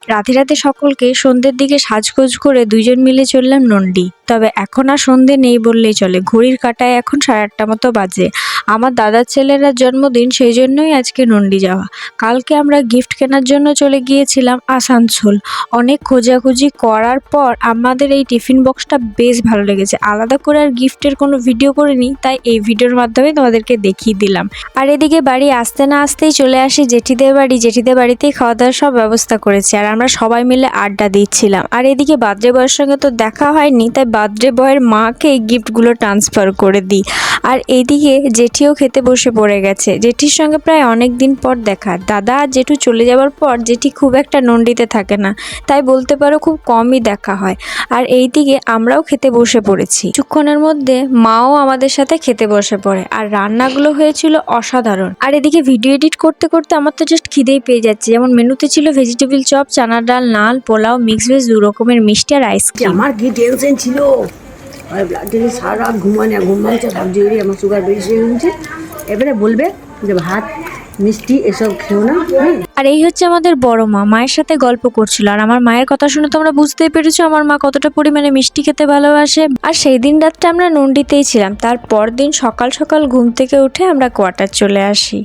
রাতে রাতে সকলকে সন্ধ্যের দিকে সাজগোজ করে দুইজন মিলে চললাম নন্ডি। তবে এখন আর সন্ধে নেই বললেই চলে, ঘড়ির কাঁটায় এখন 8:30 মতো বাজে। আমার দাদার ছেলেরা জন্মদিন, সেই জন্যই আজকে নন্ডি যাওয়া। কালকে আমরা গিফট কেনার জন্য চলে গিয়েছিলাম আসানসোল। অনেক খোঁজাখুঁজি করার পর আমাদের এই টিফিন বক্সটা বেশ ভালো লেগেছে। আলাদা করে আর গিফটের কোনো ভিডিও করিনি, তাই এই ভিডিওর মাধ্যমে তোমাদেরকে দেখিয়ে দিলাম। আর এদিকে বাড়ি আসতে না আসতেই চলে আসি জেঠিদের বাড়ি। জেঠিদের বাড়িতেই খাওয়া দাওয়ার সব ব্যবস্থা করেছে, আর আমরা সবাই মিলে আড্ডা দিচ্ছিলাম। আর এদিকে বার্থডে বয়ের সঙ্গে তো দেখা হয়নি, তাই বার্থডে বয়ের মাকে এই গিফটগুলো ট্রান্সফার করে দিই। আর এইদিকে জেঠিও খেতে বসে পড়ে গেছে। জেঠির সঙ্গে প্রায় অনেক দিন পর দেখা। দাদা আর জেঠু চলে যাওয়ার পর জেঠি খুব একটা নন্ডিতে থাকে না, তাই বলতে পারো খুব কমই দেখা হয়। আর এইদিকে আমরাও খেতে বসে পড়েছি। কিছুক্ষণের মধ্যে মাও আমাদের সাথে খেতে বসে পড়ে, আর রান্নাগুলো হয়েছিল অসাধারণ। আর এদিকে ভিডিও এডিট করতে করতে আমার তো জাস্ট খিদেই পেয়ে যাচ্ছে। যেমন মেনুতে ছিল ভেজিটেবিল চপ, চানার ডাল, নাল, পোলাও, মিক্স ভেজ, 2 রকমের মিষ্টি আর আইসক্রিম। আমার কি টেনশন ছিল, ব্লাড টেস্ট সারা রাত ঘুমাচ্ছে, ভাবছি আমার সুগার বেশি হয়ে গেছে। এবারে বলবে যে ভাত মিষ্টি এসব খেও না। আর এই হচ্ছে আমাদের বড় মা, মায়ের সাথে গল্প করছিল। আর আমার মায়ের কথা শুনে তোমরা বুঝতেই পেরেছো আমার মা কতটা পরিমাণে মিষ্টি খেতে ভালোবাসে। আর সেই দিন রাতটা আমরা নন্ডিতেই ছিলাম। তার পর দিন সকাল সকাল ঘুম থেকে উঠে আমরা কোয়ার্টার চলে আসি।